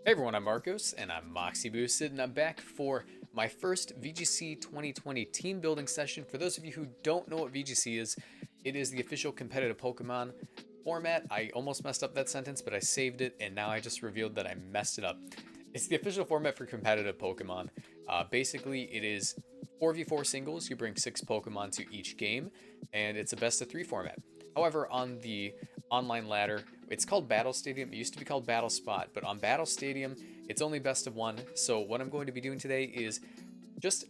Hey everyone, I'm Marcos, and I'm Moxie Boosted, and I'm back for my first VGC 2020 team building session. For those of you who don't know what VGC is, it is the official competitive Pokemon format. I almost messed up that sentence, but I saved it, and now I just revealed that I messed it up. It's the official format for competitive Pokemon. Basically, it is 4v4 singles. You bring 6 Pokemon to each game, and it's a best of 3 format. However, on the online ladder, it's called Battle Stadium. It used to be called Battle Spot, but on Battle Stadium, it's only best of 1. So what I'm going to be doing today is just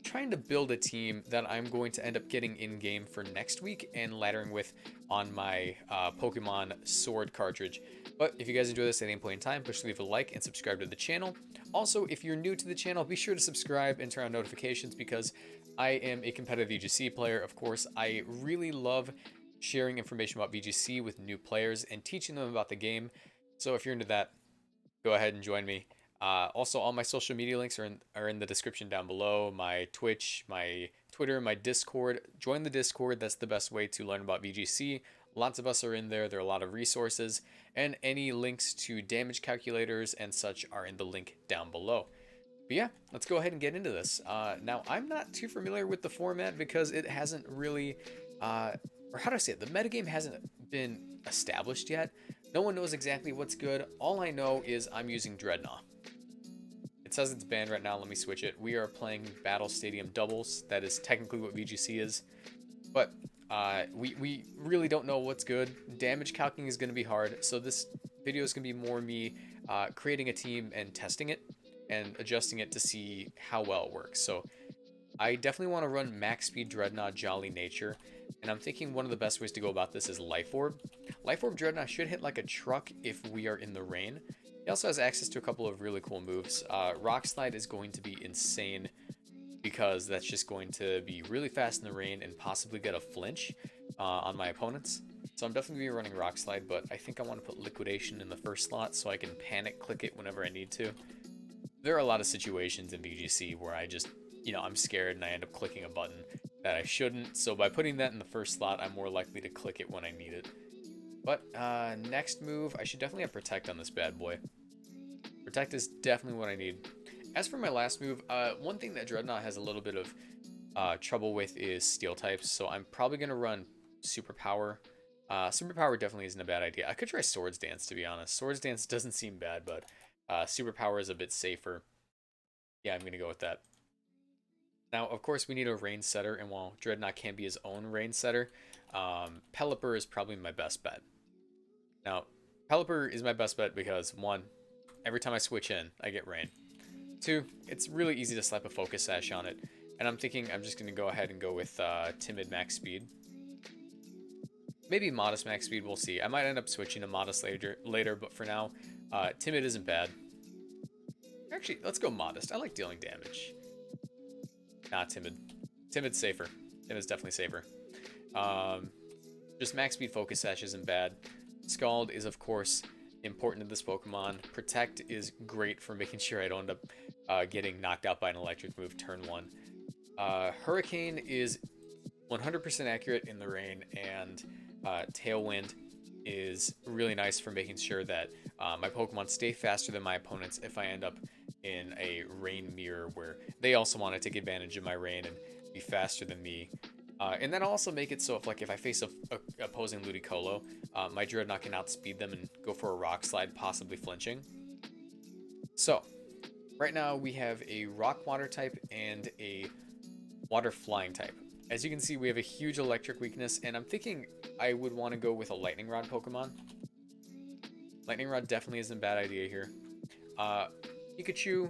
trying to build a team that I'm going to end up getting in game for next week and laddering with on my Pokemon Sword cartridge. But if you guys enjoy this at any point in time, push leave a like and subscribe to the channel. Also, if you're new to the channel, be sure to subscribe and turn on notifications because I am a competitive VGC player. Of course, I really love sharing information about VGC with new players and teaching them about the game. So if you're into that, go ahead and join me. Also, all my social media links are in the description down below. My Twitch, my Twitter, my Discord. Join the Discord. That's the best way to learn about VGC. Lots of us are in there. There are a lot of resources. And any links to damage calculators and such are in the link down below. But yeah, let's go ahead and get into this. Now, I'm not too familiar with the format because it hasn't really... or how do I say it? The metagame hasn't been established yet. No one knows exactly what's good. All I know is I'm using Drednaw. It says it's banned right now. Let me switch it. We are playing Battle Stadium doubles. That is technically what VGC is. But we really don't know what's good. Damage calculating is going to be hard. So this video is going to be more me creating a team and testing it and adjusting it to see how well it works. So I definitely want to run max speed Drednaw Jolly Nature, and I'm thinking one of the best ways to go about this is Life Orb. Life Orb Drednaw should hit like a truck if we are in the rain. He also has access to a couple of really cool moves. Rock Slide is going to be insane because that's just going to be really fast in the rain and possibly get a flinch on my opponents. So I'm definitely going to be running Rock Slide, but I think I want to put Liquidation in the first slot so I can panic click it whenever I need to. There are a lot of situations in VGC where I just, I'm scared and I end up clicking a button that I shouldn't. So by putting that in the first slot, I'm more likely to click it when I need it. But next move, I should definitely have Protect on this bad boy. Protect is definitely what I need. As for my last move, one thing that Drednaw has a little bit of trouble with is Steel types. So I'm probably going to run Superpower. Superpower definitely isn't a bad idea. I could try Swords Dance, to be honest. Swords Dance doesn't seem bad, but Superpower is a bit safer. Yeah, I'm going to go with that. Now, of course, we need a range setter, and while Drednaw can be his own range setter, Pelipper is probably my best bet. Now, Pelipper is my best bet because, 1, every time I switch in, I get rain. 2, it's really easy to slap a Focus Sash on it, and I'm thinking I'm just going to go ahead and go with Timid Max Speed. Maybe Modest Max Speed, we'll see. I might end up switching to Modest later, but for now, Timid isn't bad. Actually, let's go Modest. I like dealing damage. Not Timid. Timid's safer. Timid's definitely safer. Just Max Speed Focus Sash isn't bad. Scald is, of course, important to this Pokemon. Protect is great for making sure I don't end up getting knocked out by an electric move turn 1. Hurricane is 100% accurate in the rain, and Tailwind is really nice for making sure that my Pokemon stay faster than my opponents if I end up in a rain mirror where they also want to take advantage of my rain and be faster than me. And then I'll also make it so if I face a opposing Ludicolo, my Drednaw can outspeed them and go for a Rock Slide, possibly flinching. So, right now we have a Rock Water type and a Water Flying type. As you can see, we have a huge electric weakness, and I'm thinking I would want to go with a Lightning Rod Pokemon. Lightning Rod definitely isn't a bad idea here. Pikachu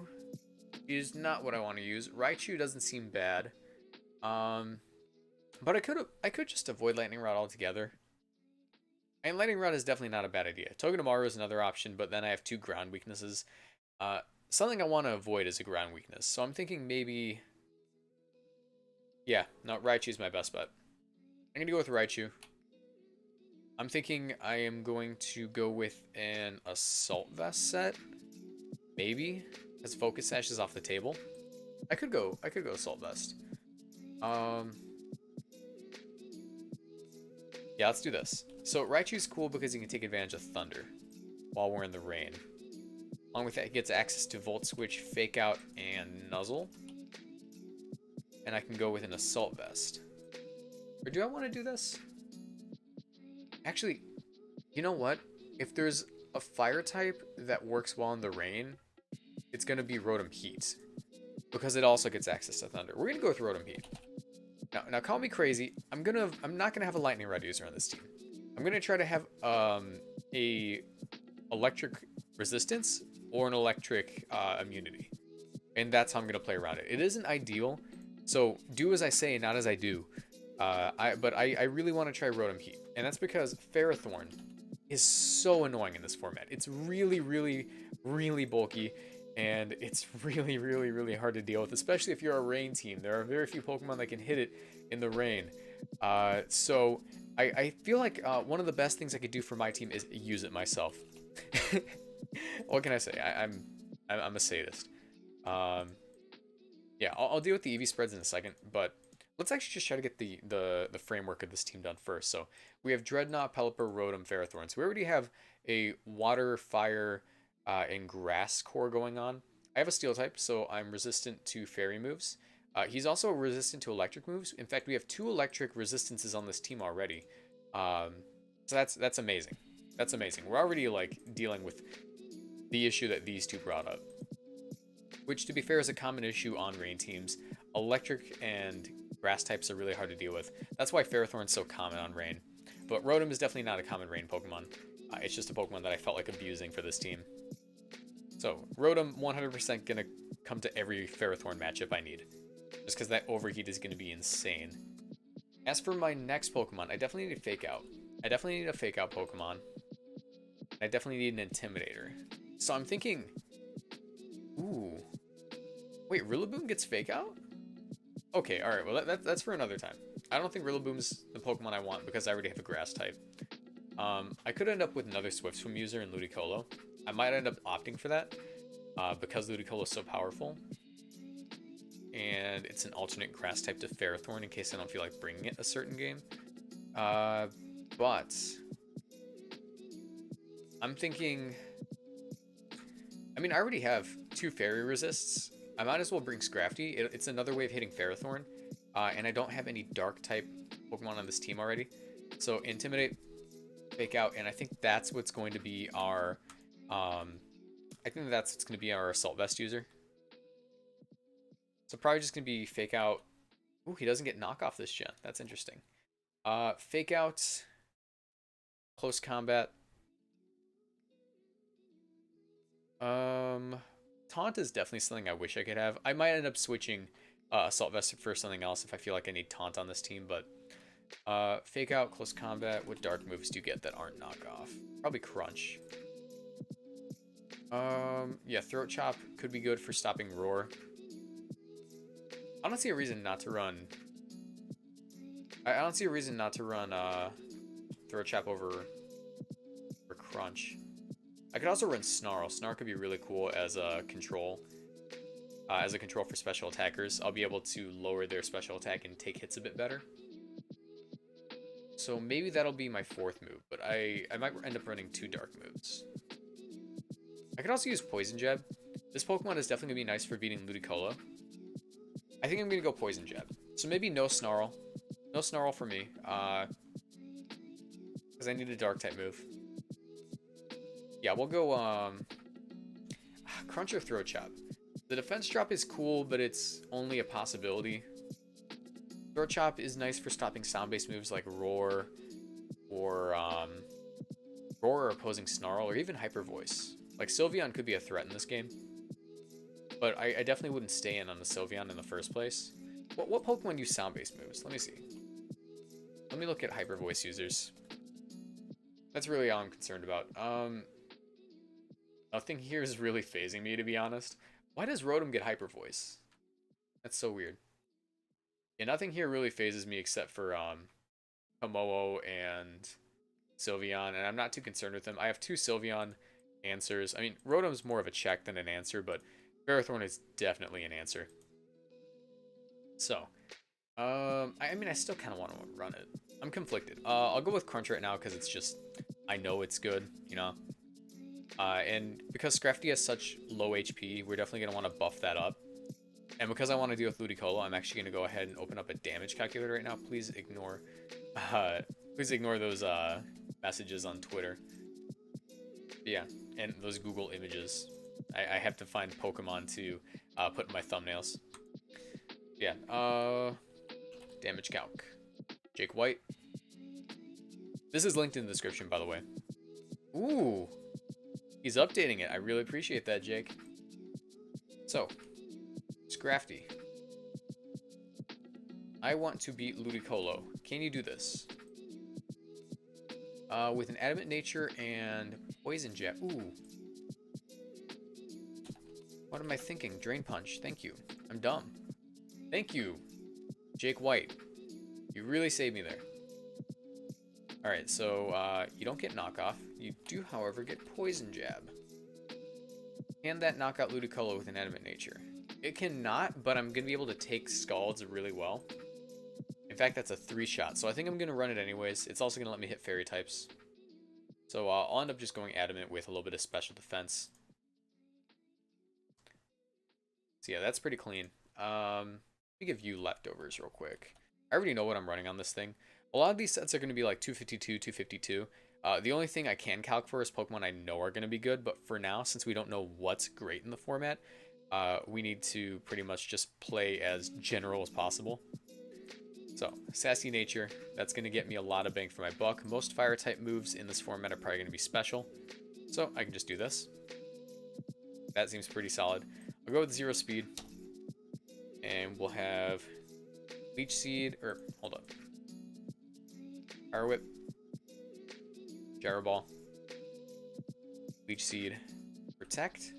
is not what I want to use. Raichu doesn't seem bad. But I could just avoid Lightning Rod altogether. And Lightning Rod is definitely not a bad idea. Togedemaru is another option, but then I have 2 ground weaknesses. Something I want to avoid is a ground weakness. So I'm thinking maybe... Yeah, no, Raichu is my best bet. I'm going to go with Raichu. I'm thinking I am going to go with an Assault Vest set. Maybe. As Focus Sash is off the table. I could go Assault Vest. Yeah, let's do this. So Raichu's cool because he can take advantage of Thunder while we're in the rain. Along with that, it gets access to Volt Switch, Fake Out, and Nuzzle. And I can go with an Assault Vest. Or do I want to do this? Actually, you know what? If there's a fire type that works well in the rain, it's going to be Rotom Heat. Because it also gets access to Thunder. We're going to go with Rotom Heat. Now call me crazy. I'm not gonna have a Lightning Rod user on this team. I'm gonna try to have a electric resistance or an electric immunity, and that's how I'm gonna play around it. It isn't ideal, so do as I say, not as I do. But I really want to try Rotom Heat, and that's because Ferrothorn is so annoying in this format. It's really, really, really bulky. And it's really, really, really hard to deal with, especially if you're a rain team. There are very few Pokemon that can hit it in the rain. So I feel like one of the best things I could do for my team is use it myself. What can I say? I'm a sadist. Yeah, I'll deal with the EV spreads in a second, but let's actually just try to get the framework of this team done first. So we have Drednaw, Pelipper, Rotom, Ferrothorn. So we already have a water, fire, and grass core going on. I have a steel type, so I'm resistant to fairy moves. He's also resistant to electric moves. In fact, we have 2 electric resistances on this team already. So that's amazing. That's amazing. We're already like dealing with the issue that these 2 brought up, which to be fair is a common issue on rain teams. Electric and grass types are really hard to deal with. That's why Ferrothorn's so common on rain. But Rotom is definitely not a common rain Pokemon. It's just a Pokemon that I felt like abusing for this team. So, Rotom 100% going to come to every Ferrothorn matchup I need. Just because that Overheat is going to be insane. As for my next Pokemon, I definitely need a Fake Out. I definitely need a Fake Out Pokemon. I definitely need an Intimidator. So I'm thinking... Ooh. Wait, Rillaboom gets Fake Out? Okay, alright, well that's for another time. I don't think Rillaboom's the Pokemon I want because I already have a Grass type. I could end up with another Swift Swim user in Ludicolo. I might end up opting for that because Ludicolo is so powerful. And it's an alternate grass type to Ferrothorn in case I don't feel like bringing it a certain game. But I'm thinking... I mean, I already have 2 fairy resists. I might as well bring Scrafty. It's another way of hitting Ferrothorn. And I don't have any dark type Pokemon on this team already. So Intimidate, Fake Out, and I think that's what's going to be our... I think that's what's going to be our Assault Vest user. So probably just going to be Fake Out. Ooh, he doesn't get knockoff this gen. That's interesting. Fake Out. Close Combat. Taunt is definitely something I wish I could have. I might end up switching Assault Vest for something else if I feel like I need Taunt on this team, but Fake Out, Close Combat. What dark moves do you get that aren't knockoff? Probably Crunch. Yeah, Throat Chop could be good for stopping Roar. I don't see a reason not to run... I don't see a reason not to run Throat Chop over Crunch. I could also run Snarl. Snarl could be really cool as a control. As a control for special attackers. I'll be able to lower their special attack and take hits a bit better. So maybe that'll be my 4th move, but I might end up running 2 dark moves. I could also use Poison Jab. This Pokemon is definitely going to be nice for beating Ludicolo. I think I'm going to go Poison Jab. So maybe no Snarl. No Snarl for me. Because I need a dark type move. Yeah, we'll go Crunch or Throat Chop. The defense drop is cool, but it's only a possibility. Throat Chop is nice for stopping sound-based moves like Roar or opposing Snarl, or even Hyper Voice. Like, Sylveon could be a threat in this game. But I definitely wouldn't stay in on the Sylveon in the first place. What Pokemon use sound-based moves? Let me see. Let me look at Hyper Voice users. That's really all I'm concerned about. Nothing here is really phasing me, to be honest. Why does Rotom get Hyper Voice? That's so weird. Yeah, nothing here really phases me except for Ho-Oh and Sylveon, and I'm not too concerned with them. I have 2 Sylveon answers. I mean, Rotom's more of a check than an answer, but Ferrothorn is definitely an answer. So, I mean, I still kind of want to run it. I'm conflicted. I'll go with Crunch right now because it's just, I know it's good, you know? And because Scrafty has such low HP, we're definitely going to want to buff that up. And because I want to deal with Ludicolo, I'm actually going to go ahead and open up a damage calculator right now. Please ignore those messages on Twitter. But yeah, and those Google images. I have to find Pokemon to put in my thumbnails. Yeah, damage calc. Jake White. This is linked in the description, by the way. Ooh, he's updating it. I really appreciate that, Jake. So, Scrafty. I want to beat Ludicolo. Can you do this? With an adamant nature and poison jab. Ooh. What am I thinking? Drain punch. Thank you. I'm dumb. Thank you, Jake White. You really saved me there. Alright, so you don't get knockoff. You do, however, get poison jab. Can that knock out Ludicolo with an adamant nature? It cannot, but I'm going to be able to take Scalds really well. In fact, that's a 3-shot, so I think I'm going to run it anyways. It's also going to let me hit fairy types. So I'll end up just going adamant with a little bit of special defense. So yeah, that's pretty clean. Let me give you leftovers real quick. I already know what I'm running on this thing. A lot of these sets are going to be like 252, 252. The only thing I can calc for is Pokemon I know are going to be good, but for now, since we don't know what's great in the format, we need to pretty much just play as general as possible. So, Sassy Nature, that's going to get me a lot of bang for my buck. Most Fire-type moves in this format are probably going to be special, so I can just do this. That seems pretty solid. I'll go with 0 speed, and we'll have Leech Seed, or, hold up. Power Whip, Gyro Ball, Leech Seed, Protect.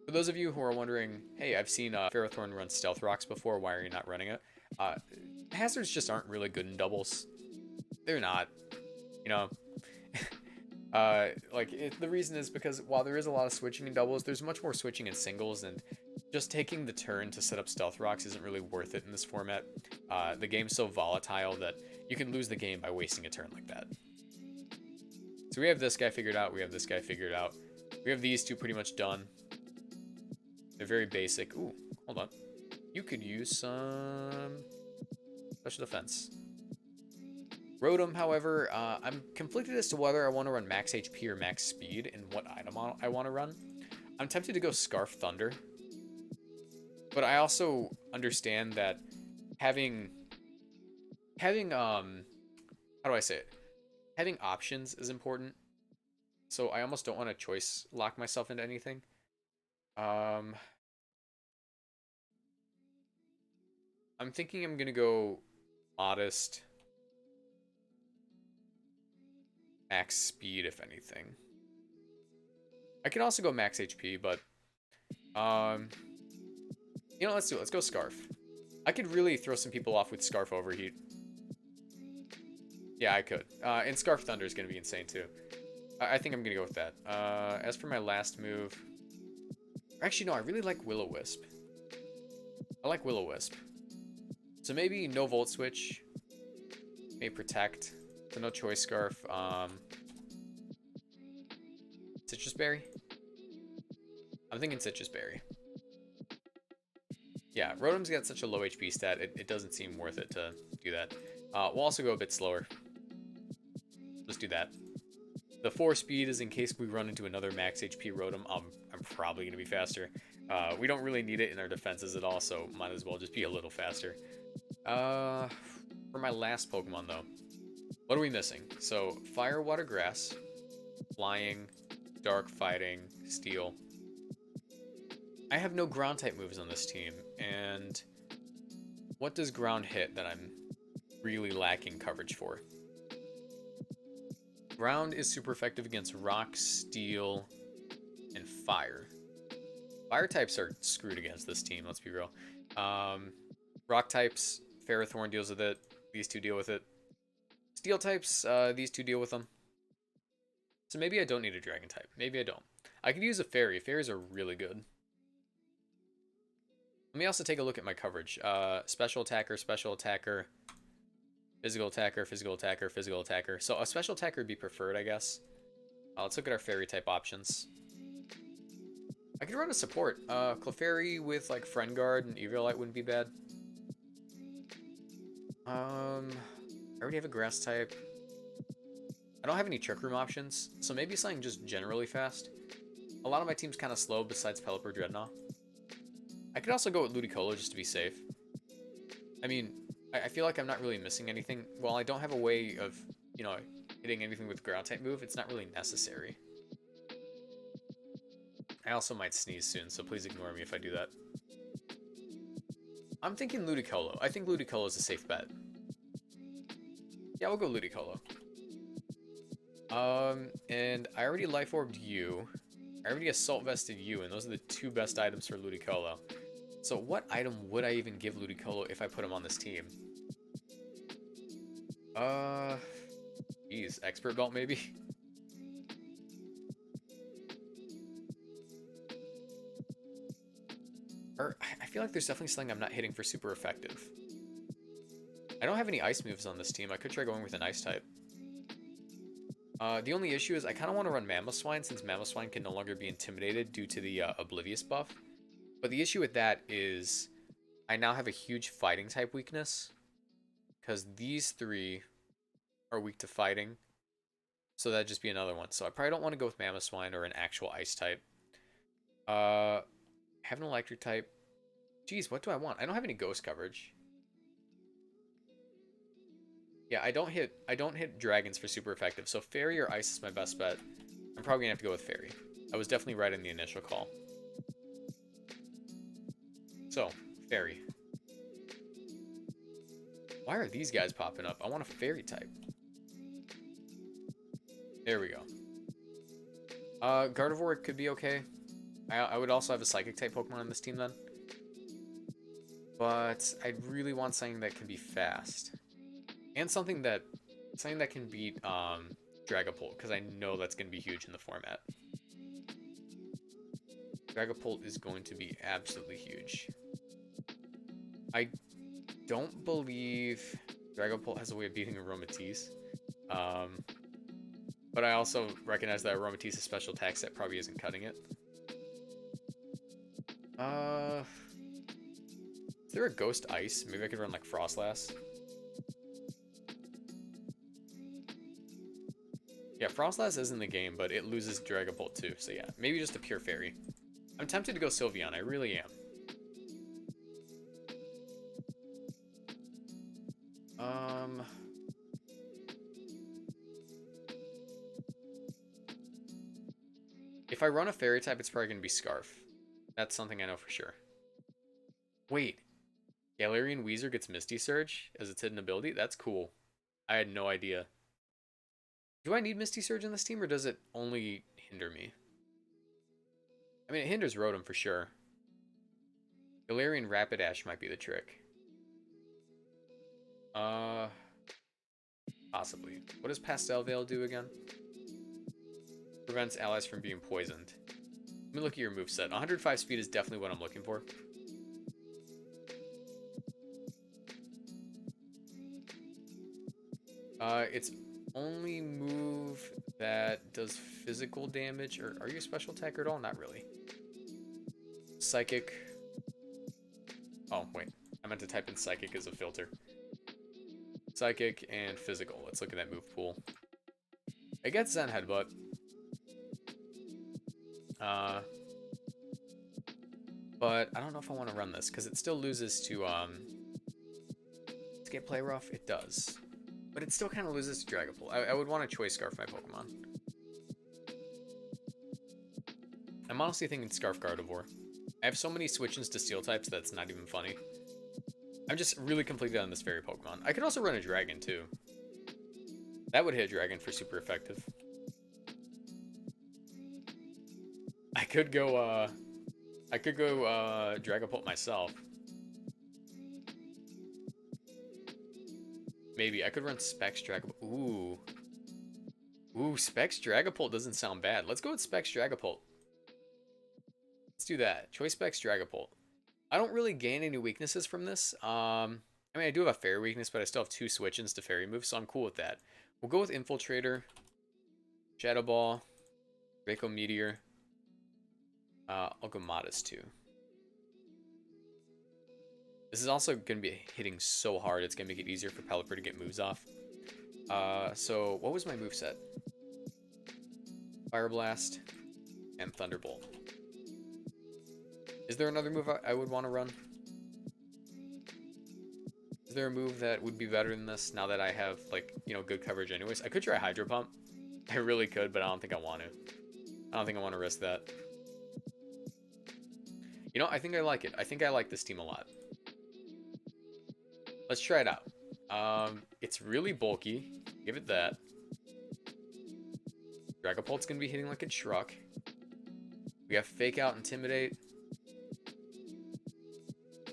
For those of you who are wondering, hey, I've seen Ferrothorn run Stealth Rocks before, why are you not running it? Hazards just aren't really good in doubles. They're not, you know. The reason is because while there is a lot of switching in doubles, there's much more switching in singles, and just taking the turn to set up Stealth Rocks isn't really worth it in this format. The game's so volatile that you can lose the game by wasting a turn like that. So we have this guy figured out, we have this guy figured out. We have these two pretty much done. They're very basic. Ooh, hold on. You could use some special defense. Rotom, however, I'm conflicted as to whether I want to run max HP or max speed and what item I want to run. I'm tempted to go Scarf Thunder, but I also understand that having how do I say it? Having options is important. So I almost don't want to choice lock myself into anything. I'm thinking I'm gonna go modest. Max speed, if anything. I can also go max HP, but you know, let's do it. Let's go Scarf. I could really throw some people off with Scarf Overheat. Yeah, I could. And Scarf Thunder is going to be insane too. I think I'm going to go with that. As for my last move, actually no, I really like Will-O-Wisp. I like Will-O-Wisp. So maybe no Volt Switch. Maybe Protect. So no Choice Scarf. Citrus Berry? I'm thinking Citrus Berry. Yeah, Rotom's got such a low HP stat, it doesn't seem worth it to do that. We'll also go a bit slower. Let's do that. The 4 speed is in case we run into another max HP Rotom. I'm probably going to be faster. We don't really need it in our defenses at all, so might as well just be a little faster. For my last Pokemon, though, what are we missing? So, Fire, Water, Grass, Flying, Dark, Fighting, Steel. I have no Ground-type moves on this team, and what does Ground hit that I'm really lacking coverage for? Ground is super effective against Rock, Steel, and Fire. Fire types are screwed against this team, let's be real. Rock types, Ferrothorn deals with it. These two deal with it. Steel types, these two deal with them. So maybe I don't need a Dragon type. Maybe I don't. I could use a Fairy. Fairies are really good. Let me also take a look at my coverage. Special attacker, physical attacker, physical attacker, physical attacker. So a special attacker would be preferred, I guess. Let's look at our fairy type options. I could run a support. Clefairy with like Friend Guard and Eviolite wouldn't be bad. I already have a grass type. I don't have any Trick Room options, so maybe something just generally fast. A lot of my team's kind of slow besides Pelipper Drednaw. I could also go with Ludicolo just to be safe. I mean, I feel like I'm not really missing anything. While I don't have a way of, you know, hitting anything with ground type move, it's not really necessary. I also might sneeze soon, so please ignore me if I do that. I'm thinking Ludicolo. I think Ludicolo is a safe bet. Yeah, we'll go Ludicolo. And I already Life Orbed you. I already Assault Vested you, and those are the two best items for Ludicolo. So what item would I even give Ludicolo if I put him on this team? Geez, Expert Belt maybe? Or, I feel like there's definitely something I'm not hitting for super effective. I don't have any ice moves on this team. I could try going with an ice type. The only issue is I kind of want to run Mamoswine since Mamoswine can no longer be intimidated due to the Oblivious buff. But the issue with that is I now have a huge fighting type weakness because these three are weak to fighting. So that'd just be another one. So I probably don't want to go with Mamoswine or an actual ice type. Have an electric type. Geez, what do I want? I don't have any ghost coverage. Yeah, I don't hit dragons for super effective, so fairy or ice is my best bet. I'm probably gonna have to go with fairy. I was definitely right in the initial call. So, fairy. Why are these guys popping up? I want a fairy type. There we go. Gardevoir could be okay. I would also have a psychic type Pokemon on this team then. But I really want something that can be fast. And something that can beat Dragapult, because I know that's going to be huge in the format. Dragapult is going to be absolutely huge. I don't believe Dragapult has a way of beating Aromatisse. But I also recognize that Aromatisse's special attack set probably isn't cutting it. Is there a Ghost Ice? Maybe I could run like Frostlass. Yeah, Frostlass is in the game, but it loses Dragapult too. So yeah, maybe just a pure fairy. I'm tempted to go Sylveon, I really am. If I run a fairy type, it's probably going to be Scarf. That's something I know for sure. Wait, Galarian Weezer gets Misty Surge as its hidden ability? That's cool. I had no idea. Do I need Misty Surge in this team, or does it only hinder me? I mean, it hinders Rotom for sure. Galarian Rapidash might be the trick. Possibly. What does Pastel Veil do again? Prevents allies from being poisoned. Let me look at your moveset. 105 speed is definitely what I'm looking for. It's only move that does physical damage. Or are you a special attacker at all? Not really. Psychic. Oh, wait. I meant to type in Psychic as a filter. Psychic and physical. Let's look at that move pool. It gets Zen Headbutt. But I don't know if I want to run this because it still loses to Escape Play Rough. It does. But it still kind of loses to Dragapult. I would want to Choice Scarf my Pokemon. I'm honestly thinking Scarf Gardevoir. I have so many switch-ins to Steel types that's not even funny. I'm just really completely on this fairy Pokemon. I could also run a Dragon too. That would hit a Dragon for super effective. I could go Dragapult myself. Maybe I could run Specs Dragapult. Ooh, Specs Dragapult doesn't sound bad. Let's go with Specs Dragapult. Let's do that. Choice Specs Dragapult. I don't really gain any weaknesses from this. I mean, I do have a fairy weakness, but I still have 2 switch-ins to fairy moves, so I'm cool with that. We'll go with Infiltrator, Shadow Ball. Draco Meteor. I'll go Modest too. This is also going to be hitting so hard, it's going to make it easier for Pelipper to get moves off. So what was my moveset? Fire Blast and Thunderbolt. Is there another move I would want to run? Is there a move that would be better than this now that I have, like, you know, good coverage anyways? I could try Hydro Pump. I really could, but I don't think I want to. I don't think I want to risk that. You know, I think I like it. I think I like this team a lot. Let's try it out. It's really bulky. Give it that. Dragapult's going to be hitting like a truck. We have Fake Out, Intimidate.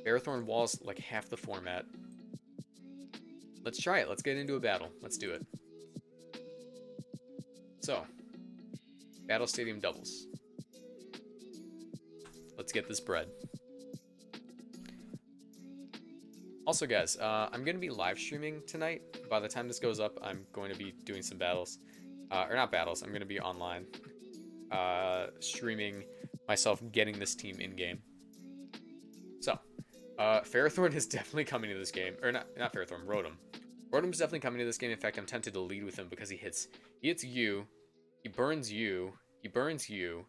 Ferrothorn Wall's like half the format. Let's try it. Let's get into a battle. Let's do it. So, Battle Stadium doubles. Let's get this bread. Also, guys, I'm going to be live streaming tonight. By the time this goes up, I'm going to be doing some battles. Or not battles, I'm going to be online. Streaming myself getting this team in-game. So, Ferrothorn is definitely coming to this game. Or not Ferrothorn, Rotom. Rotom's definitely coming to this game. In fact, I'm tempted to lead with him because he hits you, he burns you, he burns you,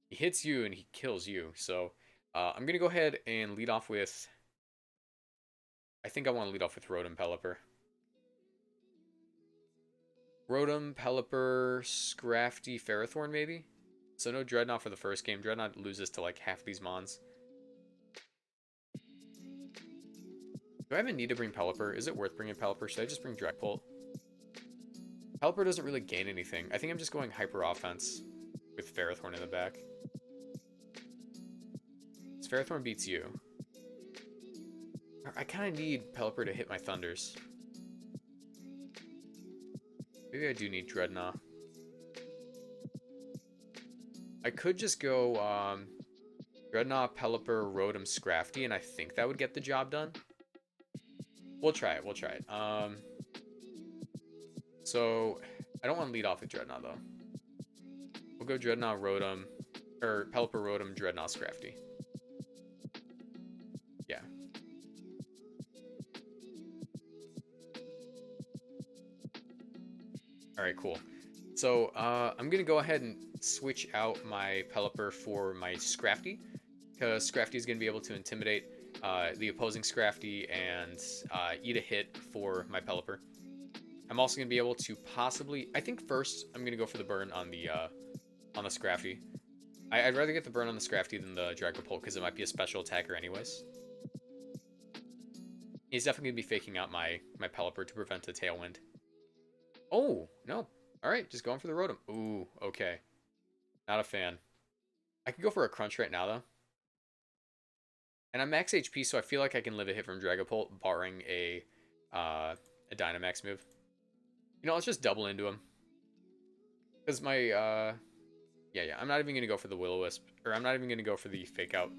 he hits you, and he kills you. So, I'm going to go ahead and lead off with... I think I want to lead off with Rotom, Pelipper. Rotom, Pelipper, Scrafty, Ferrothorn, maybe? So no Drednaw for the first game. Drednaw loses to like half these mons. Do I even need to bring Pelipper? Is it worth bringing Pelipper? Should I just bring Dragapult? Pelipper doesn't really gain anything. I think I'm just going hyper offense with Ferrothorn in the back. So Ferrothorn beats you. I kind of need Pelipper to hit my Thunders. Maybe I do need Drednaw. I could just go Drednaw, Pelipper, Rotom, Scrafty, and I think that would get the job done. We'll try it. We'll try it. So I don't want to lead off with Drednaw though. We'll go Drednaw, Rotom, or Pelipper, Rotom, Drednaw, Scrafty. Yeah. All right, cool. So I'm gonna go ahead and switch out my Pelipper for my Scrafty, because Scrafty is gonna be able to intimidate the opposing Scrafty and eat a hit for my Pelipper. I'm also gonna be able to possibly, I think first I'm gonna go for the burn on the Scrafty. I'd rather get the burn on the Scrafty than the Dragapult because it might be a special attacker anyways. He's definitely gonna be faking out my Pelipper to prevent a Tailwind. Oh, no. Alright, just going for the Rotom. Ooh, okay. Not a fan. I could go for a Crunch right now, though. And I'm max HP, so I feel like I can live a hit from Dragapult, barring a Dynamax move. You know, let's just double into him. Because my, yeah, I'm not even going to go for the Will-O-Wisp. Or I'm not even going to go for the Fake Out.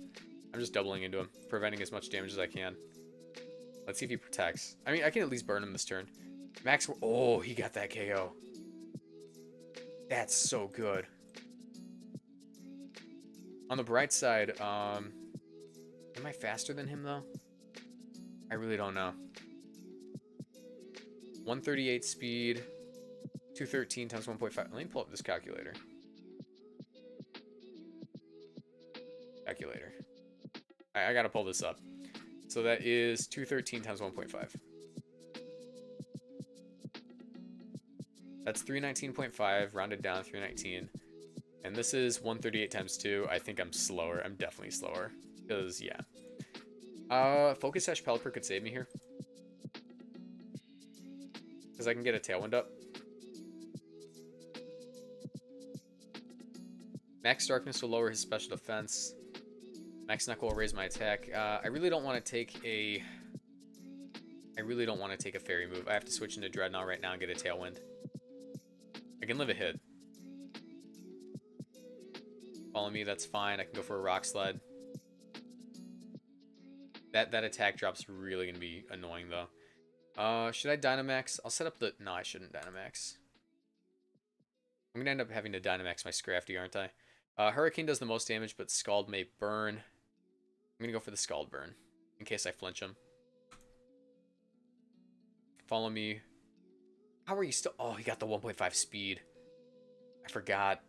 I'm just doubling into him, preventing as much damage as I can. Let's see if he protects. I mean, I can at least burn him this turn. Max, oh, he got that KO. That's so good. On the bright side, am I faster than him, though? I really don't know. 138 speed, 213 times 1.5. Let me pull up this calculator. I gotta pull this up. So that is 213 times 1.5. That's 319.5, rounded down 319. And this is 138 times 2. I think I'm slower. I'm definitely slower. Because, yeah. Focus Sash Pelipper could save me here. Because I can get a Tailwind up. Max Darkness will lower his special defense. Max Knuckle will raise my attack. I really don't want to take a... Fairy move. I have to switch into Drednaw right now and get a Tailwind. I can live a hit. Follow me, that's fine. I can go for a Rock Sled. That attack drop's really going to be annoying, though. Should I Dynamax? I'll set up the... No, I shouldn't Dynamax. I'm gonna end up having to Dynamax my Scrafty, aren't I? Hurricane does the most damage, but Scald may burn. I'm gonna go for the Scald burn, in case I flinch him. Follow me. How are you still? Oh, he got the 1.5 speed. I forgot.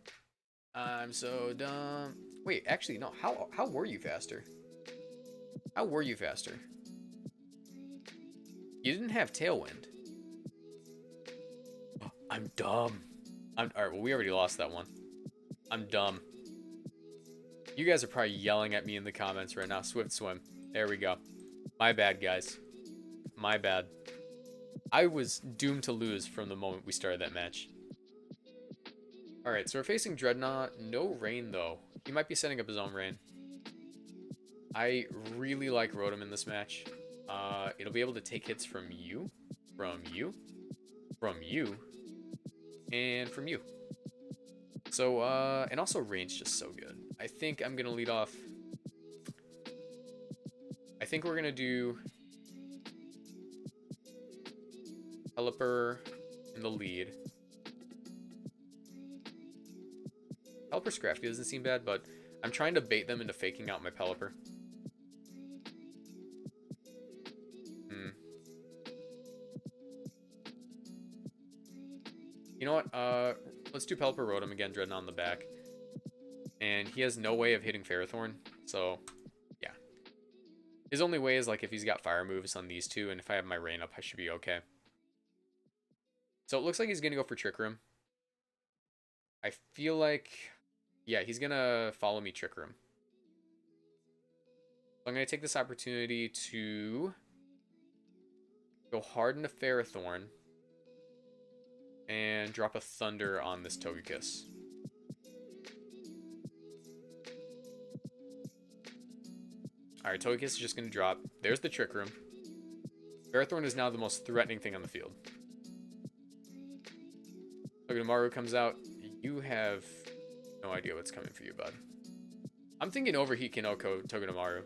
I'm so dumb. Wait, actually, no. How were you faster? How were you faster? You didn't have Tailwind. Oh, I'm dumb. Alright, well, we already lost that one. I'm dumb. You guys are probably yelling at me in the comments right now. Swift Swim. There we go. My bad, guys. My bad. I was doomed to lose from the moment we started that match. Alright, so we're facing Drednaw. No rain, though. He might be setting up his own rain. I really like Rotom in this match. It'll be able to take hits from you, and from you. So, and also rain's just so good. I think I'm gonna lead off. I think we're gonna do Pelipper in the lead. Pelipper Scrafty doesn't seem bad, but I'm trying to bait them into faking out my Pelipper. You know what? Let's do Pelipper Rotom again, Drednaw on the back. And he has no way of hitting Ferrothorn, so yeah. His only way is like if he's got fire moves on these two, and if I have my rain up, I should be okay. So it looks like he's gonna go for Trick Room. I feel like, yeah, he's gonna follow me Trick Room. So I'm gonna take this opportunity to go hard into Ferrothorn and drop a Thunder on this Togekiss. Alright, Togekiss is just going to drop. There's the Trick Room. Ferrothorn is now the most threatening thing on the field. Togedemaru comes out. You have no idea what's coming for you, bud. I'm thinking Overheat Kinoko Togedemaru.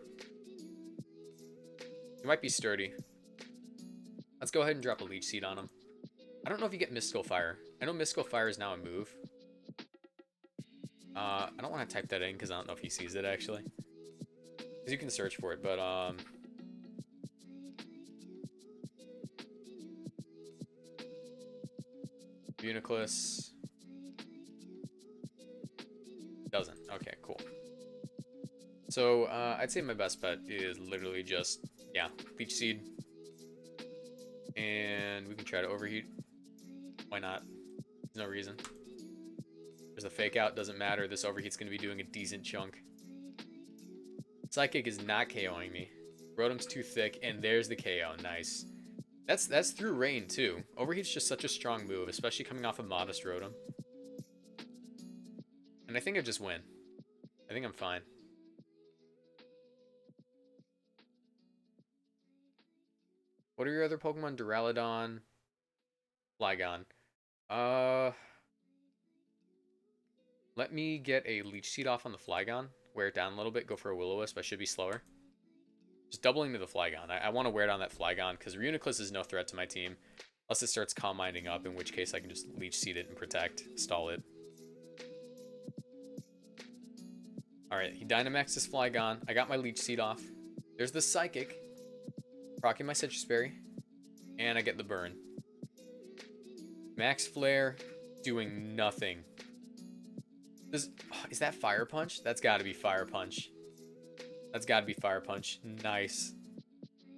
He might be sturdy. Let's go ahead and drop a Leech Seed on him. I don't know if you get Mystical Fire. I know Mystical Fire is now a move. I don't want to type that in because I don't know if he sees it, actually. Because you can search for it, but, Uniclus. Doesn't. Okay, cool. So, I'd say my best bet is literally just, yeah, Leech Seed. And we can try to Overheat. Why not? There's no reason. There's a Fake Out, doesn't matter. This Overheat's going to be doing a decent chunk. Psychic is not KOing me. Rotom's too thick, and there's the KO. Nice. That's through rain, too. Overheat's just such a strong move, especially coming off a modest Rotom. And I think I just win. I think I'm fine. What are your other Pokemon? Duraludon, Flygon. Let me get a Leech Seed off on the Flygon. Wear it down a little bit. Go for a Will-O-Wisp. I should be slower. Just doubling to the Flygon. I want to wear down that Flygon because Reuniclus is no threat to my team. Unless it starts Calm Minding up, in which case I can just Leech Seed it and protect. Stall it. Alright, he Dynamaxed Flygon. I got my Leech Seed off. There's the Psychic. Procking my Citrus Berry. And I get the burn. Max Flare doing nothing. Is that Fire Punch? That's got to be Fire Punch. That's got to be Fire Punch. Nice.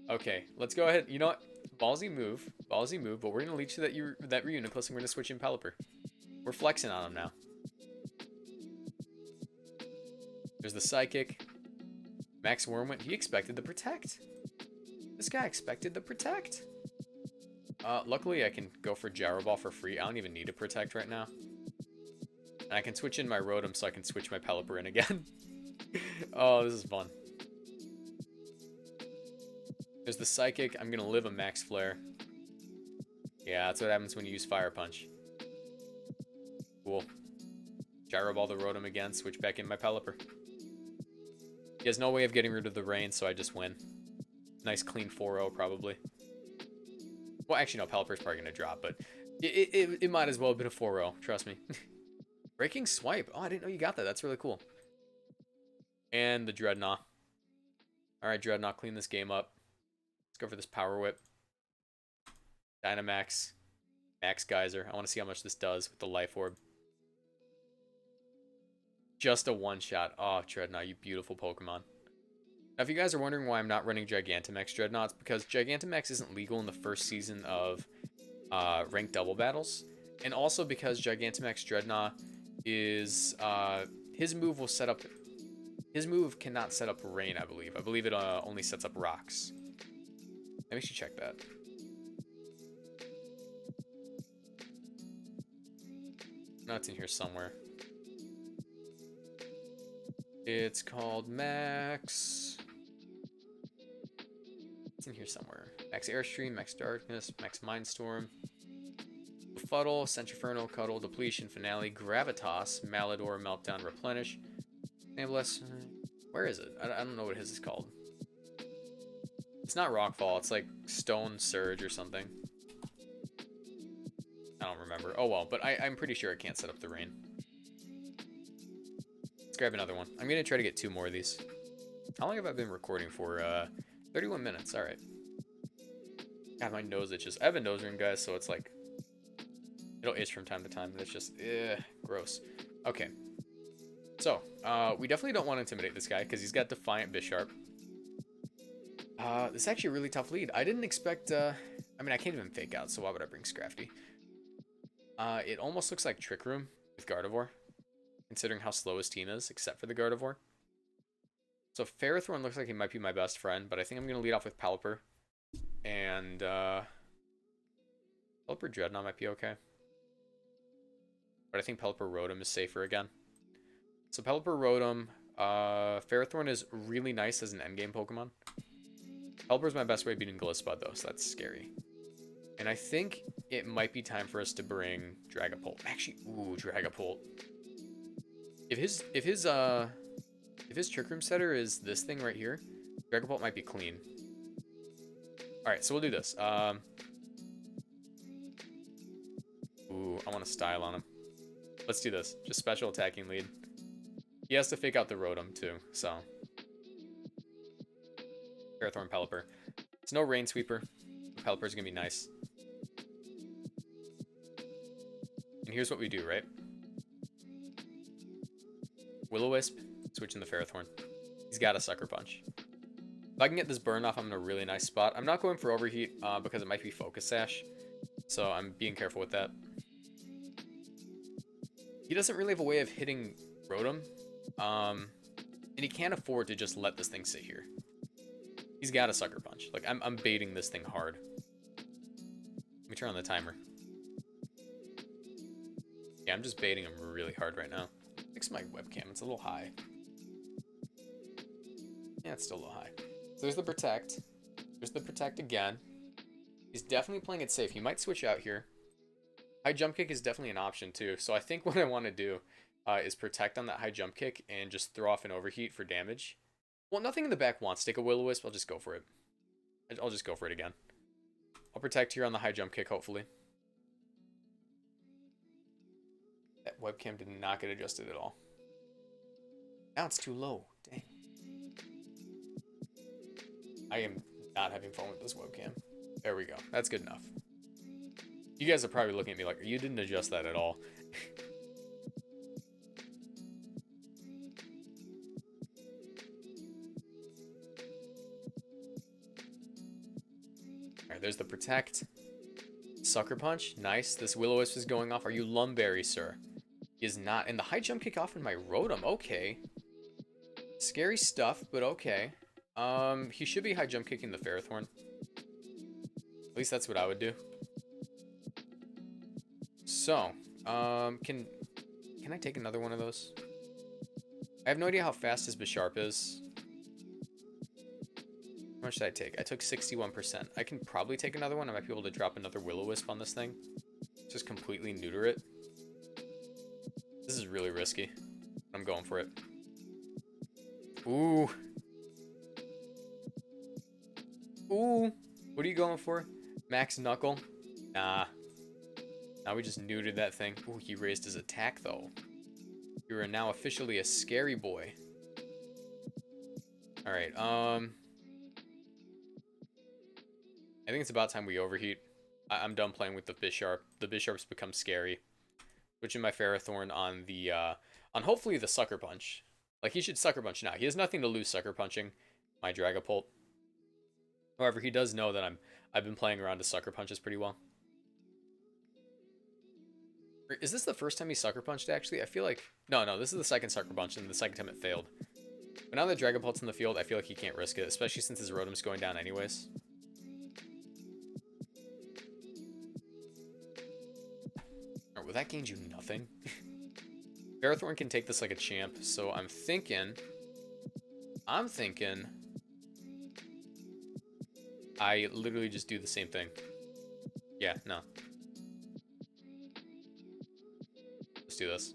Okay, let's go ahead. You know what? Ballsy move, but we're going to leech to that Reuniclus and we're going to switch in Pelipper. We're flexing on him now. There's the Psychic. Max Wormwind. He expected the Protect. This guy expected the Protect. Luckily, I can go for Gyro Ball for free. I don't even need to Protect right now. And I can switch in my Rotom so I can switch my Pelipper in again. Oh, this is fun. There's the Psychic. I'm going to live a Max Flare. Yeah, that's what happens when you use Fire Punch. Cool. Gyro Ball the Rotom again. Switch back in my Pelipper. He has no way of getting rid of the rain, so I just win. Nice clean 4-0 probably. Well, actually, no, Pelipper's probably going to drop, but it might as well have been a 4-0. Trust me. Breaking Swipe. Oh, I didn't know you got that. That's really cool. And the Drednaw. Alright, Drednaw, clean this game up. Let's go for this Power Whip. Dynamax. Max Geyser. I want to see how much this does with the Life Orb. Just a one-shot. Oh, Drednaw, you beautiful Pokemon. Now, if you guys are wondering why I'm not running Gigantamax Drednaw, it's because Gigantamax isn't legal in the first season of ranked double battles. And also because Gigantamax Drednaw is... his move will set up... His move cannot set up rain, I believe. I believe it only sets up rocks. Let me actually check that. No, it's in here somewhere. It's called Max. It's in here somewhere. Max Airstream, Max Darkness, Max Mindstorm, Befuddle, Centriferno, Cuddle, Depletion, Finale, Gravitas, Malador, Meltdown, Replenish. Nameless. Where is it? I don't know what his is called. It's not Rockfall. It's like Stone Surge or something. I don't remember. Oh well, but I'm pretty sure it can't set up the rain. Let's grab another one. I'm going to try to get 2 more of these. How long have I been recording for? 31 minutes. All right. God, my nose itches. I have a nose ring, guys, so it's like... It'll itch from time to time, and it's just... gross. Okay. So, we definitely don't want to intimidate this guy, because he's got Defiant Bisharp. This is actually a really tough lead. I didn't expect... I mean, I can't even Fake Out, so why would I bring Scrafty? It almost looks like Trick Room with Gardevoir, considering how slow his team is, except for the Gardevoir. So Ferrothorn looks like he might be my best friend, but I think I'm going to lead off with Pelipper. And, Pelipper Drednaw might be okay. But I think Pelipper Rotom is safer again. So Pelipper Rotom, Ferrothorn is really nice as an endgame Pokemon. Pelipper's my best way of beating Gliscod though, so that's scary. And I think it might be time for us to bring Dragapult. Actually, ooh, Dragapult. If his Trick Room setter is this thing right here, Dragapult might be clean. Alright, so we'll do this. Ooh, I want to style on him. Let's do this. Just special attacking lead. He has to Fake Out the Rotom too, so. Ferrothorn, Pelipper. It's no Rain Sweeper. Pelipper's gonna be nice. And here's what we do, right? Will-O-Wisp, switching the Ferrothorn. He's got a Sucker Punch. If I can get this burn off, I'm in a really nice spot. I'm not going for Overheat because it might be Focus Sash. So I'm being careful with that. He doesn't really have a way of hitting Rotom. And he can't afford to just let this thing sit here. He's got a Sucker Punch. Like, I'm baiting this thing hard. Let me turn on the timer. Yeah, I'm just baiting him really hard right now. Fix my webcam. It's a little high. Yeah, it's still a little high. So there's the Protect. There's the Protect again. He's definitely playing it safe. He might switch out here. High Jump Kick is definitely an option too. So I think what I want to do is Protect on that High Jump Kick and just throw off an Overheat for damage. Well, nothing in the back wants to take a Will-O-Wisp. I'll just go for it. I'll just go for it again. I'll Protect here on the High Jump Kick, hopefully. That webcam did not get adjusted at all. Now it's too low. Dang. I am not having fun with this webcam. There we go. That's good enough. You guys are probably looking at me like, you didn't adjust that at all. Alright, there's the Protect. Sucker Punch. Nice. This Will-O-Wisp is going off. Are you Lumberry, sir? He is not. And the High Jump Kick off in my Rotom. Okay. Scary stuff, but okay. He should be High Jump Kicking the Ferrothorn. At least that's what I would do. So, can I take another one of those? I have no idea how fast his Bisharp is. How much did I take? I took 61%. I can probably take another one. I might be able to drop another Will-O-Wisp on this thing. Just completely neuter it. This is really risky. I'm going for it. Ooh. Ooh. What are you going for? Max Knuckle? Nah. Now we just neutered that thing. Ooh, he raised his attack, though. You are now officially a scary boy. Alright, I think it's about time we overheat. I'm done playing with the Bisharp. The Bisharp's become scary. Switching my Ferrothorn on the, on hopefully the Sucker Punch. Like, he should Sucker Punch now. He has nothing to lose Sucker Punching my Dragapult. However, he does know that I've been playing around to Sucker Punches pretty well. Is this the first time he Sucker Punched, actually? I feel like... No, this is the second Sucker Punch, and the second time it failed. But now that Dragapult's in the field, I feel like he can't risk it, especially since his Rotom's going down anyways. Alright, well, that gained you nothing. Ferrothorn can take this like a champ, so I'm thinking... I literally just do the same thing. Yeah, no. Let's do this.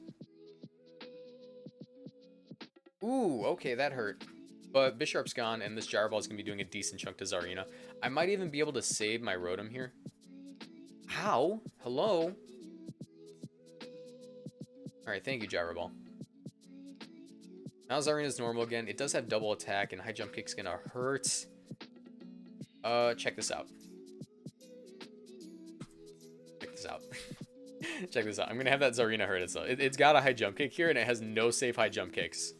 Ooh, okay, that hurt. But Bisharp's gone, and this Gyroball's gonna be doing a decent chunk to Zarina. I might even be able to save my Rotom here. How? Hello? Alright, thank you, Gyroball. Now Zarina's normal again. It does have double attack, and high jump kick's gonna hurt. Check this out. Check this out. Check this out. I'm gonna have that Zarina hurt itself. It's got a high jump kick here, and it has no safe high jump kicks.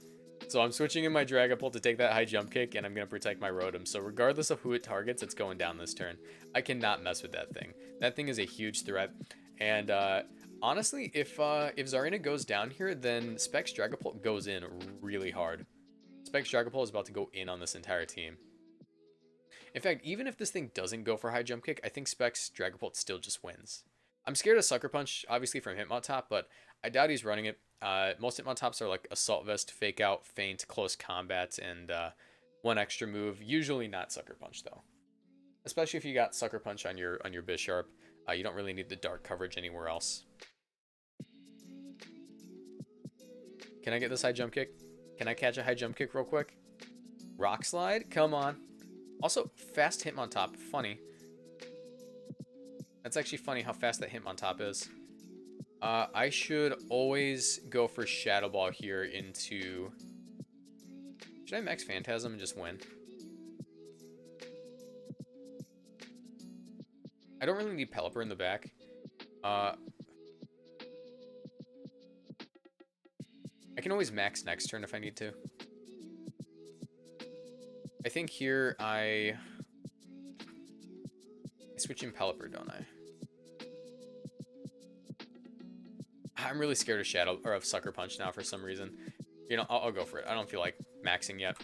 So I'm switching in my Dragapult to take that high jump kick, and I'm gonna protect my Rotom. So regardless of who it targets, it's going down this turn. I cannot mess with that thing. That thing is a huge threat. And honestly, if Zarina goes down here, then Specs Dragapult goes in really hard. Specs Dragapult is about to go in on this entire team. In fact, even if this thing doesn't go for high jump kick, I think Specs Dragapult still just wins. I'm scared of Sucker Punch, obviously from Hitmontop, but I doubt he's running it. Most Hitmontops are like Assault Vest, Fake Out, Feint, Close Combat, and one extra move. Usually not Sucker Punch though. Especially if you got Sucker Punch on your Bisharp, you don't really need the dark coverage anywhere else. Can I get this high jump kick? Can I catch a high jump kick real quick? Rock Slide? Come on. Also, fast Hitmontop. Funny. That's actually funny how fast that Hitmontop is. I should always go for Shadow Ball here into... Should I max Phantasm and just win? I don't really need Pelipper in the back. I can always max next turn if I need to. I think here I switch in Pelipper, don't I? I'm really scared of Shadow or of Sucker Punch now for some reason. You know, I'll go for it. I don't feel like maxing yet.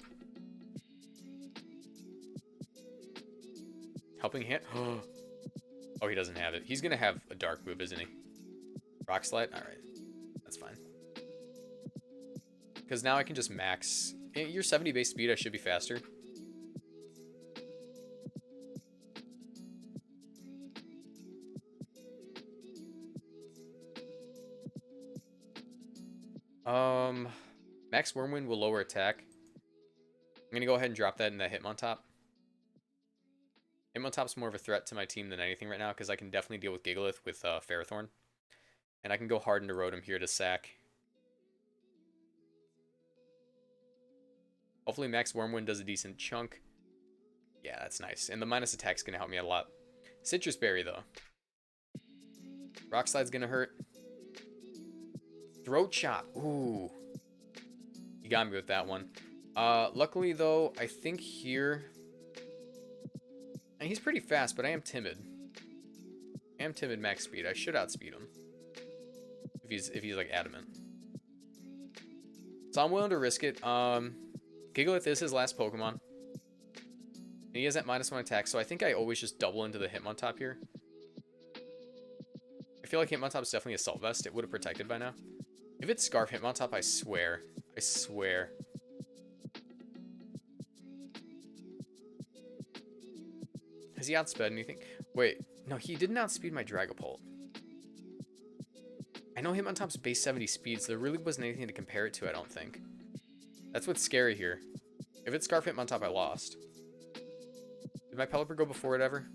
Helping Hand. Oh, he doesn't have it. He's gonna have a dark move, isn't he? Rock Slide. All right, that's fine. Because now I can just max. Your 70 base speed, I should be faster. Max Wormwind will lower attack. I'm gonna go ahead and drop that in the Hitmontop. Hitmontop's more of a threat to my team than anything right now because I can definitely deal with Gigalith with Ferrothorn. And I can go hard into Rotom here to sack. Hopefully Max Wormwind does a decent chunk. Yeah, that's nice. And the minus attack's gonna help me out a lot. Citrus Berry though. Rock Slide's gonna hurt. Throat Chop. Ooh. You got me with that one. Luckily, though, I think here... And he's pretty fast, but I am timid. I am timid max speed. I should outspeed him. If he's like, adamant. So I'm willing to risk it. Gigalith is his last Pokemon. And he has that -1 attack, so I think I always just double into the Hitmontop here. I feel like Hitmontop is definitely Assault Vest. It would have protected by now. If it's Scarf Hitmontop, I swear. I swear. Has he outsped anything? Wait, no, he didn't outspeed my Dragapult. I know Hitmontop's base 70 speed, so there really wasn't anything to compare it to, I don't think. That's what's scary here. If it's Scarf Hitmontop, I lost. Did my Pelipper go before it ever?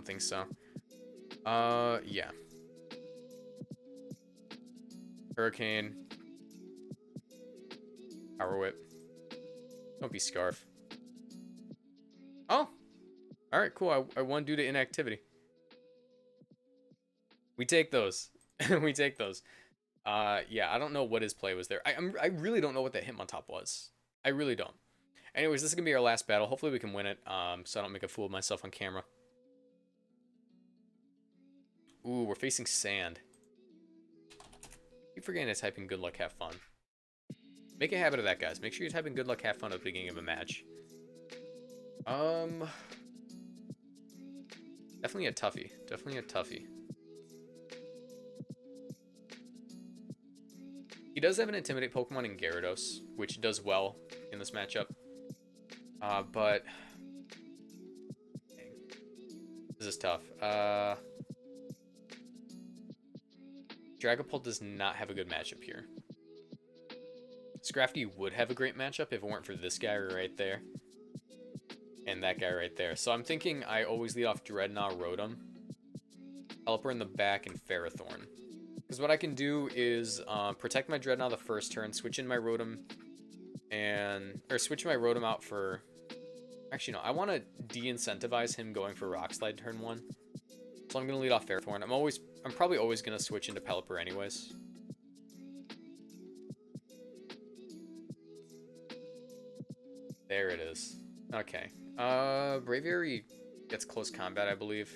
don't think so. Yeah. Hurricane. Power Whip. Don't be Scarf. Oh! Alright, cool. I won due to inactivity. We take those. We take those. Yeah, I don't know what his play was there. I really don't know what that Hitmontop was. I really don't. Anyways, this is going to be our last battle. Hopefully we can win it, so I don't make a fool of myself on camera. Ooh, we're facing Sand. Keep forgetting to type in good luck, have fun. Make a habit of that, guys. Make sure you type in good luck, have fun at the beginning of a match. Definitely a toughie. Definitely a toughie. He does have an Intimidate Pokemon in Gyarados, which does well in this matchup. But... Dang. This is tough. Dragapult does not have a good matchup here. Scrafty would have a great matchup if it weren't for this guy right there. And that guy right there. So I'm thinking I always lead off Drednaw, Rotom, Pelipper in the back, and Ferrothorn. Because what I can do is protect my Drednaw the first turn, switch in my Rotom, or switch my Rotom out for... Actually, no, I want to de-incentivize him going for Rock Slide turn 1. So I'm going to lead off Ferrothorn. I'm probably always going to switch into Pelipper anyways. There it is. Okay. Braviary gets close combat, I believe.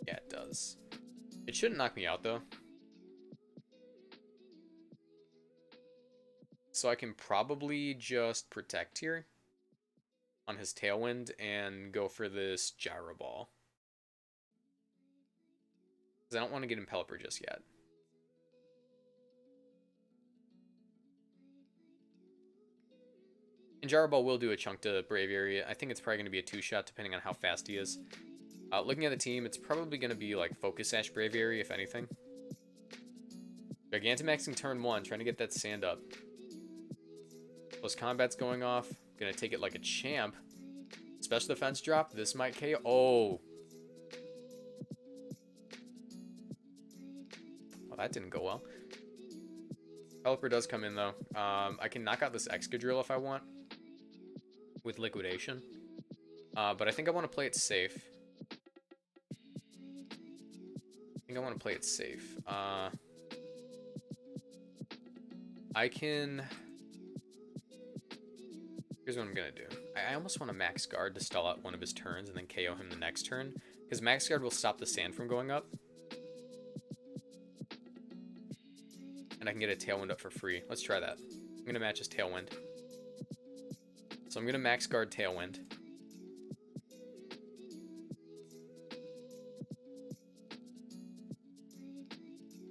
Yeah, it does. It shouldn't knock me out, though. So I can probably just protect here on his Tailwind and go for this Gyro Ball. Because I don't want to get him Pelipper just yet. And Gyro Ball will do a chunk to Braviary. I think it's probably going to be a 2-shot depending on how fast he is. Looking at the team, it's probably going to be like Focus Sash Braviary, if anything. Gigantamaxing turn 1, trying to get that Sand up. Close combat's going off. Gonna take it like a champ. Special defense drop. This might KO. Oh. Well, that didn't go well. Pelipper does come in, though. I can knock out this Excadrill if I want. With Liquidation. But I think I want to play it safe. I can... Here's what I'm going to do. I almost want to Max Guard to stall out one of his turns and then KO him the next turn. Because Max Guard will stop the Sand from going up. And I can get a Tailwind up for free. Let's try that. I'm going to match his Tailwind. So I'm going to Max Guard Tailwind.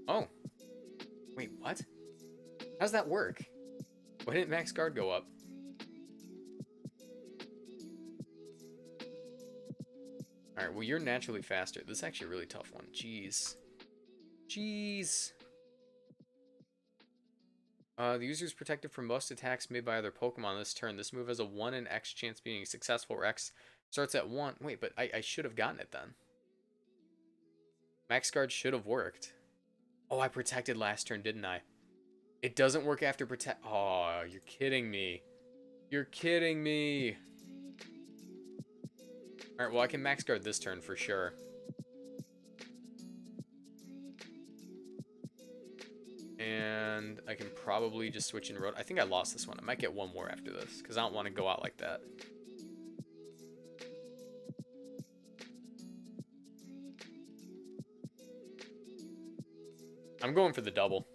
Oh. Wait, what? How does that work? Why didn't Max Guard go up? Alright, well, you're naturally faster. This is actually a really tough one. Jeez. The user is protected from most attacks made by other Pokemon this turn. This move has a 1 in X chance being successful, where X starts at 1. Wait, but I should have gotten it then. Max Guard should have worked. Oh, I protected last turn, didn't I? It doesn't work after protect. Oh, you're kidding me. You're kidding me. Alright, well, I can Max Guard this turn for sure. And I can probably just switch in Road. I think I lost this one. I might get one more after this, because I don't want to go out like that. I'm going for the double.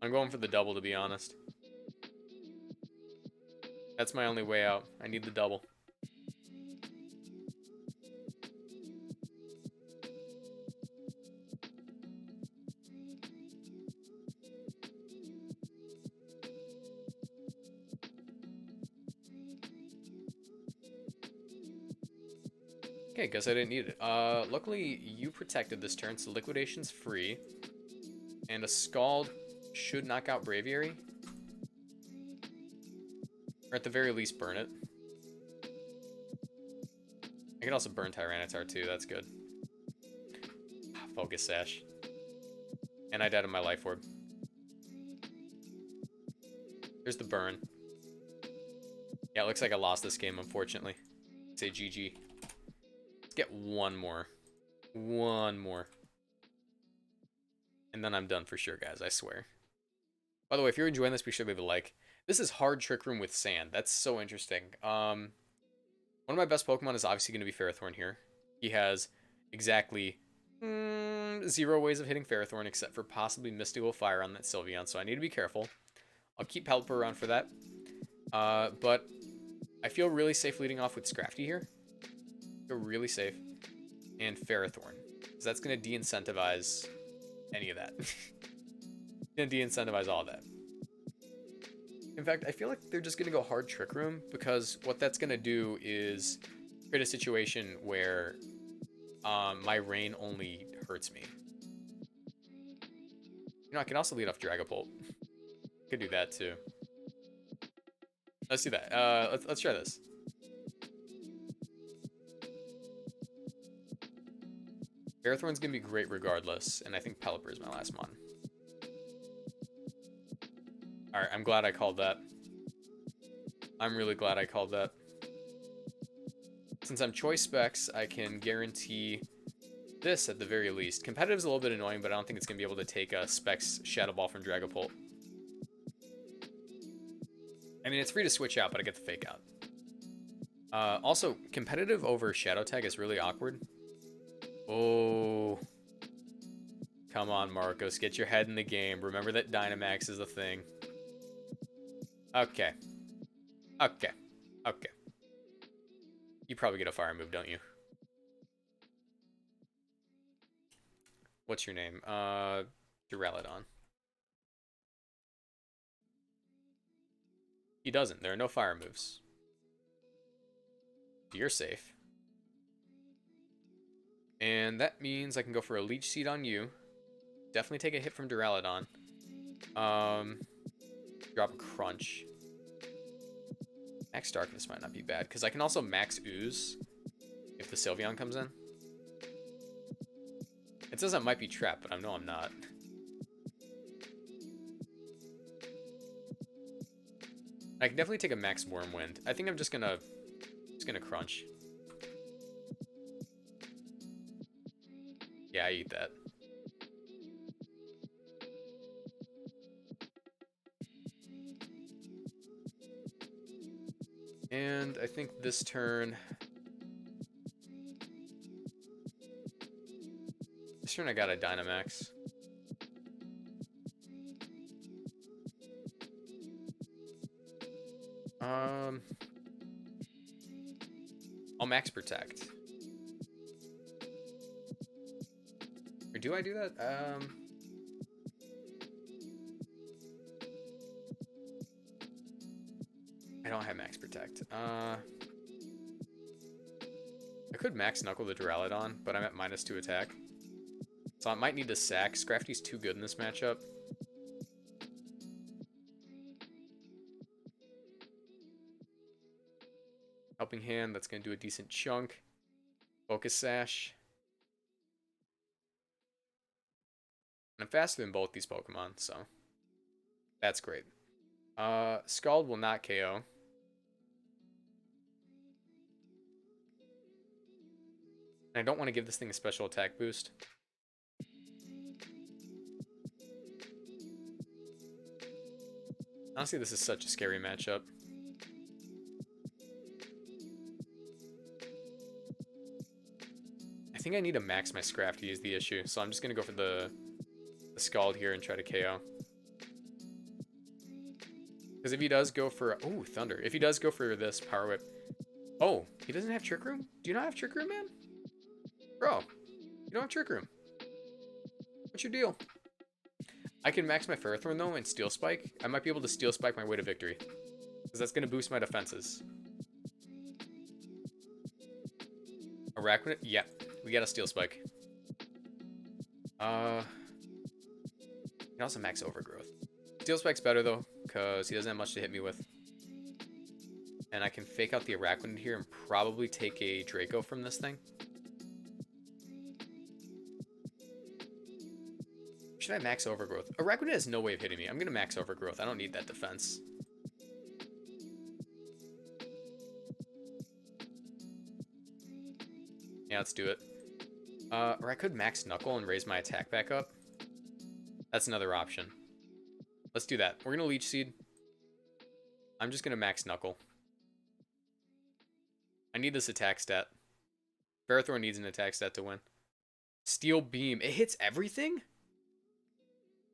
To be honest. That's my only way out. I need the double. Okay, guess I didn't need it. Luckily, you protected this turn, so Liquidation's free. And a Scald should knock out Braviary. Or at the very least, burn it. I could also burn Tyranitar too, that's good. Focus Sash. And I died on my Life Orb. There's the burn. Yeah, it looks like I lost this game, unfortunately. Say GG. Let's get one more. One more. And then I'm done for sure, guys, I swear. By the way, if you're enjoying this, be sure to leave a like. This is hard Trick Room with Sand. That's so interesting. One of my best Pokemon is obviously going to be Ferrothorn here. He has exactly 0 ways of hitting Ferrothorn except for possibly Mystical Fire on that Sylveon, so I need to be careful. I'll keep Pelipper around for that. But I feel really safe leading off with Scrafty here. I feel really safe. And Ferrothorn. So that's going to de-incentivize any of that. Going to de-incentivize all of that. In fact, I feel like they're just going to go hard Trick Room, because what that's going to do is create a situation where my Rain only hurts me. You know, I can also lead off Dragapult. Could do that too. Let's do that. Let's try this. Ferrothorn's going to be great regardless, and I think Pelipper is my last one. Alright, I'm glad I called that. I'm really glad I called that. Since I'm Choice Specs, I can guarantee this at the very least. Competitive's a little bit annoying, but I don't think it's going to be able to take a Specs Shadow Ball from Dragapult. I mean, it's free to switch out, but I get the Fake Out. Also, competitive over Shadow Tag is really awkward. Oh. Come on, Marcos. Get your head in the game. Remember that Dynamax is a thing. Okay. Okay. Okay. You probably get a fire move, don't you? What's your name? Duraludon. He doesn't. There are no fire moves. You're safe. And that means I can go for a Leech Seed on you. Definitely take a hit from Duraludon. Drop a Crunch. Max Darkness might not be bad, because I can also Max Ooze if the Sylveon comes in. It says I might be trapped, but I know I'm not. I can definitely take a Max Wormwind. I think I'm just gonna Crunch. Yeah, I eat that. And I think this turn... This turn I got a Dynamax. I'll Max Protect. Or do I do that? I don't have Max Protect. I could Max Knuckle the Duraludon, but I'm at -2 attack. So I might need to sack. Scrafty's too good in this matchup. Helping Hand, that's going to do a decent chunk. Focus Sash. And I'm faster than both these Pokemon, so that's great. Scald will not KO. And I don't want to give this thing a special attack boost. Honestly, this is such a scary matchup. I think I need to max my Scrafty is the issue, so I'm just going to go for the Scald here and try to KO. Because if he does go for... Oh, Thunder. If he does go for this Power Whip... Oh, he doesn't have Trick Room? Do you not have Trick Room, man? Bro, you don't have Trick Room. What's your deal? I can max my Ferrothorn, though, and Steel Spike. I might be able to Steel Spike my way to victory. Because that's going to boost my defenses. Arachniid? Yeah, we got a Steel Spike. You can also max Overgrowth. Steel Spike's better, though, because he doesn't have much to hit me with. and I can fake out the Arachnid here and probably take a Draco from this thing. Should I max Overgrowth? Arachnid has no way of hitting me. I'm gonna max Overgrowth. I don't need that defense. Yeah, let's do it. Or I could max Knuckle and raise my attack back up. That's another option. Let's do that. We're gonna Leech Seed. I'm just gonna max Knuckle. I need this attack stat. Ferrothorn needs an attack stat to win. Steel Beam. It hits everything?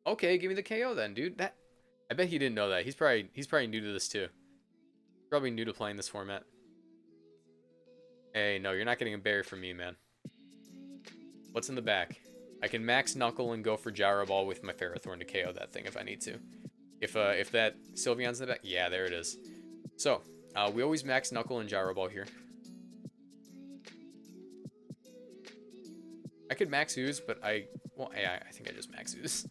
Okay, give me the KO then, dude. That I bet he didn't know that. He's probably new to this too. Probably new to playing this format. Hey, no, you're not getting a berry from me, man. What's in the back? I can max Knuckle and go for Gyro Ball with my Ferrothorn to KO that thing if I need to. If that Sylveon's in the back, yeah, there it is. So, we always max Knuckle and Gyro Ball here. I could max Ooze, but well, yeah, I think I just max Ooze.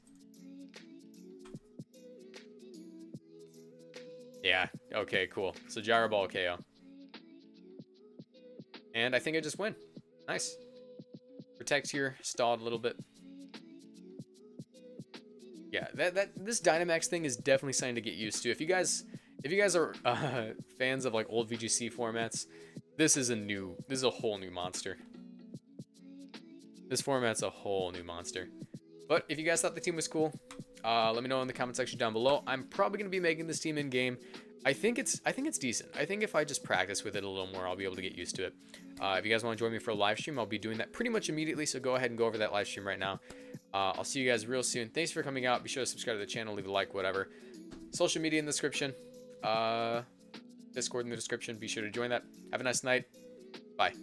Yeah, okay, cool. So Gyro Ball KO. And I think I just win. Nice. Protect here, stalled a little bit. Yeah, this Dynamax thing is definitely something to get used to. If you guys are fans of like old VGC formats, this is a whole new monster. This format's a whole new monster. But if you guys thought the team was cool, let me know in the comment section down below. I'm probably gonna be making this team in game. I think it's decent. I think if I just practice with it a little more, I'll be able to get used to it. If you guys want to join me for a live stream, I'll be doing that pretty much immediately. So go ahead and go over that live stream right now. I'll see you guys real soon. Thanks for coming out. Be sure to subscribe to the channel, leave a like, whatever. Social media in the description. Discord in the description. Be sure to join that. Have a nice night. Bye.